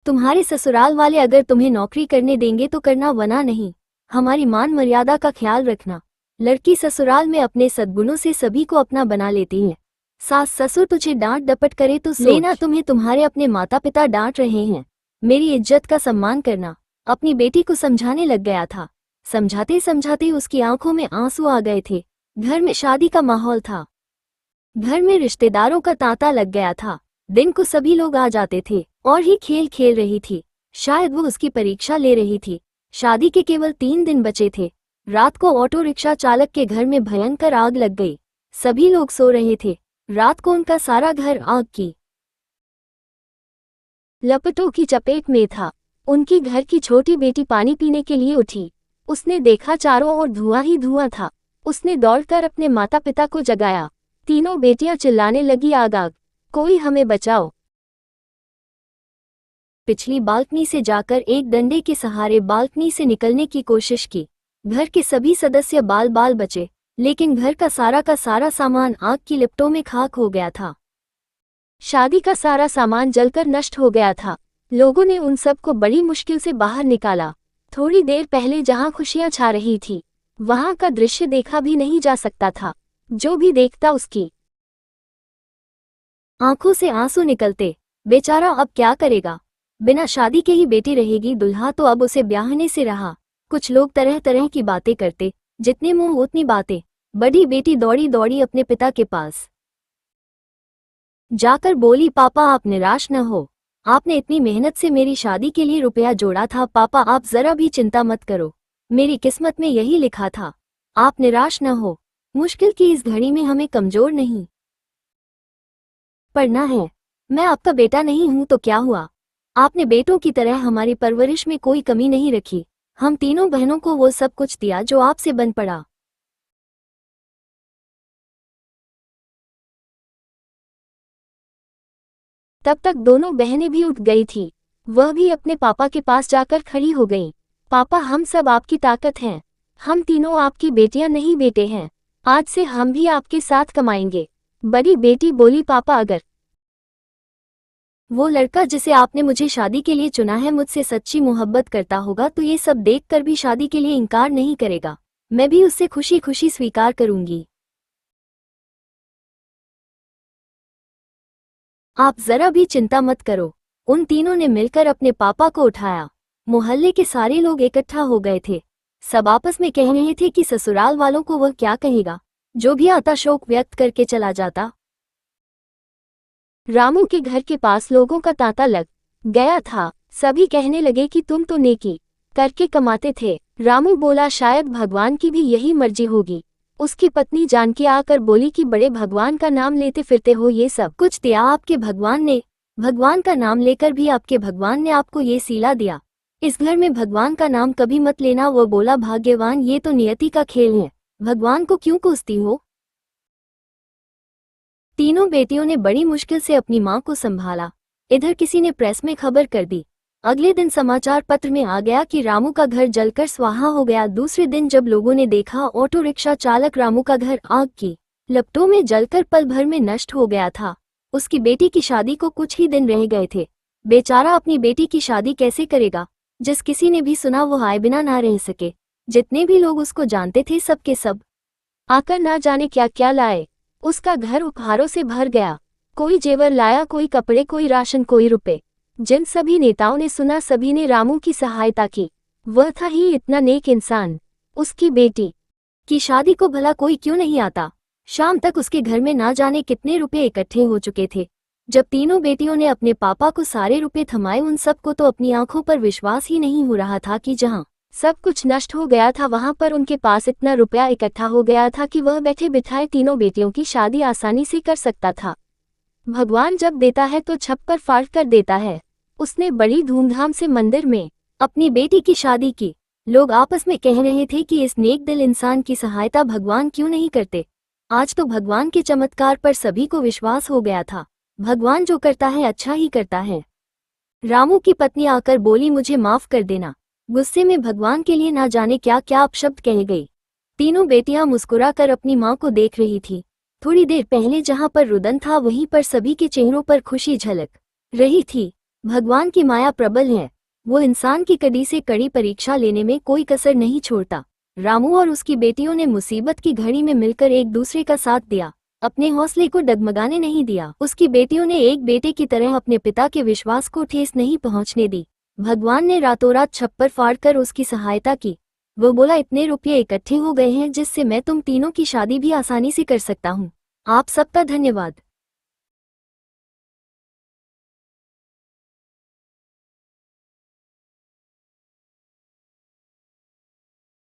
तुम्हारे ससुराल वाले अगर तुम्हें नौकरी करने देंगे तो करना, वरना नहीं। हमारी मान मर्यादा का ख्याल रखना। लड़की ससुराल में अपने सद्गुणों से सभी को अपना बना लेती है। सास ससुर तुझे डांट डपट करे तो लेना, तुम्हें तुम्हारे अपने माता पिता डांट रहे हैं। मेरी इज्जत का सम्मान करना। अपनी बेटी को समझाने लग गया था। समझाते समझाते उसकी आंखों में आंसू आ गए थे। घर में शादी का माहौल था। घर में रिश्तेदारों का तांता लग गया था। दिन को सभी लोग आ जाते थे और ही खेल खेल रही थी। शायद वो उसकी परीक्षा ले रही थी। शादी के केवल 3 दिन बचे थे। रात को ऑटो रिक्शा चालक के घर में भयंकर आग लग गई। सभी लोग सो रहे थे। रात को उनका सारा घर आग की लपटों की चपेट में था। उनकी घर की छोटी बेटी पानी पीने के लिए उठी। उसने देखा चारों ओर धुआं ही धुआं था। उसने दौड़कर अपने माता पिता को जगाया। तीनों बेटियां चिल्लाने लगी, आग आग, कोई हमें बचाओ। पिछली बालकनी से जाकर एक डंडे के सहारे बालकनी से निकलने की कोशिश की। घर के सभी सदस्य बाल बाल बचे, लेकिन घर का सारा सामान आग की लपटों में खाक हो गया था। शादी का सारा सामान जलकर नष्ट हो गया था। लोगों ने उन सब को बड़ी मुश्किल से बाहर निकाला। थोड़ी देर पहले जहां खुशियां छा रही थी, वहां का दृश्य देखा भी नहीं जा सकता था। जो भी देखता उसकी आंखों से आंसू निकलते। बेचारा अब क्या करेगा। बिना शादी के ही बेटी रहेगी, दुल्हा तो अब उसे ब्याहने से रहा। कुछ लोग तरह तरह की बातें करते, जितने मुंह उतनी बातें। बड़ी बेटी दौड़ी दौड़ी अपने पिता के पास जाकर बोली, पापा आप निराश न हो। आपने इतनी मेहनत से मेरी शादी के लिए रुपया जोड़ा था। पापा आप जरा भी चिंता मत करो, मेरी किस्मत में यही लिखा था। आप निराश न हो। मुश्किल की इस घड़ी में हमें कमजोर नहीं पड़ना है। मैं आपका बेटा नहीं हूं तो क्या हुआ। आपने बेटों की तरह हमारी परवरिश में कोई कमी नहीं रखी। हम तीनों बहनों को वो सब कुछ दिया जो आपसे बन पड़ा। तब तक दोनों बहनें भी उठ गई थी। वह भी अपने पापा के पास जाकर खड़ी हो गईं। पापा हम सब आपकी ताकत हैं। हम तीनों आपकी बेटियां नहीं बेटे हैं। आज से हम भी आपके साथ कमाएंगे। बड़ी बेटी बोली, पापा अगर वो लड़का जिसे आपने मुझे शादी के लिए चुना है मुझसे सच्ची मोहब्बत करता होगा तो ये सब देखकर भी शादी के लिए इनकार नहीं करेगा। मैं भी उससे खुशी खुशी स्वीकार करूंगी। आप जरा भी चिंता मत करो। उन तीनों ने मिलकर अपने पापा को उठाया। मोहल्ले के सारे लोग इकट्ठा हो गए थे। सब आपस में कह रहे थे कि ससुराल वालों को वह क्या कहेगा। जो भी आता शोक व्यक्त करके चला जाता। रामू के घर के पास लोगों का तांता लग गया था। सभी कहने लगे कि तुम तो नेकी करके कमाते थे। रामू बोला, शायद भगवान की भी यही मर्जी होगी। उसकी पत्नी जानकी आकर बोली कि बड़े भगवान का नाम लेते फिरते हो, ये सब कुछ दिया आपके भगवान ने। भगवान का नाम लेकर भी आपके भगवान ने आपको ये सीला दिया। इस घर में भगवान का नाम कभी मत लेना। वो बोला, भाग्यवान, ये तो नियति का खेल है। भगवान को क्यों कोसती हो। तीनों बेटियों ने बड़ी मुश्किल से अपनी मां को संभाला। इधर किसी ने प्रेस में खबर कर दी। अगले दिन समाचार पत्र में आ गया कि रामू का घर जलकर स्वाहा हो गया। दूसरे दिन जब लोगों ने देखा, ऑटो रिक्शा चालक रामू का घर आग की लपटों में जलकर पल भर में नष्ट हो गया था। उसकी बेटी की शादी को कुछ ही दिन रह गए थे। बेचारा अपनी बेटी की शादी कैसे करेगा। जिस किसी ने भी सुना वो आए बिना ना रह सके। जितने भी लोग उसको जानते थे सब के सब आकर ना जाने क्या क्या लाए। उसका घर उपहारों से भर गया। कोई जेवर लाया, कोई कपड़े, कोई राशन, कोई रुपए। जिन सभी नेताओं ने सुना सभी ने रामू की सहायता की। वह था ही इतना नेक इंसान। उसकी बेटी की शादी को भला कोई क्यों नहीं आता। शाम तक उसके घर में ना जाने कितने रुपए इकट्ठे हो चुके थे। जब तीनों बेटियों ने अपने पापा को सारे रुपए थमाए, उन सबको तो अपनी आंखों पर विश्वास ही नहीं हो रहा था कि जहां सब कुछ नष्ट हो गया था वहां पर उनके पास इतना रुपया इकट्ठा हो गया था कि वह बैठे बिठाए तीनों बेटियों की शादी आसानी से कर सकता था। भगवान जब देता है तो छप्पर फाड़ कर देता है। उसने बड़ी धूमधाम से मंदिर में अपनी बेटी की शादी की। लोग आपस में कह रहे थे कि इस नेक दिल इंसान की सहायता भगवान क्यों नहीं करते। आज तो भगवान के चमत्कार पर सभी को विश्वास हो गया था। भगवान जो करता है अच्छा ही करता है। रामू की पत्नी आकर बोली, मुझे माफ कर देना। गुस्से में भगवान के लिए ना जाने क्या क्या अपशब्द कह गई। तीनों बेटियां मुस्कुराकर अपनी मां को देख रही थी। थोड़ी देर पहले जहां पर रुदन था वहीं पर सभी के चेहरों पर खुशी झलक रही थी। भगवान की माया प्रबल है, वो इंसान की कड़ी से कड़ी परीक्षा लेने में कोई कसर नहीं छोड़ता। रामू और उसकी बेटियों ने मुसीबत की घड़ी में मिलकर एक दूसरे का साथ दिया, अपने हौसले को डगमगाने नहीं दिया। उसकी बेटियों ने एक बेटे की तरह अपने पिता के विश्वास को ठेस नहीं पहुंचने दी। भगवान ने रातों रात छप्पर फाड़कर उसकी सहायता की। वो बोला, इतने रुपये इकट्ठे हो गए हैं जिससे मैं तुम तीनों की शादी भी आसानी से कर सकता हूँ। आप सबका धन्यवाद।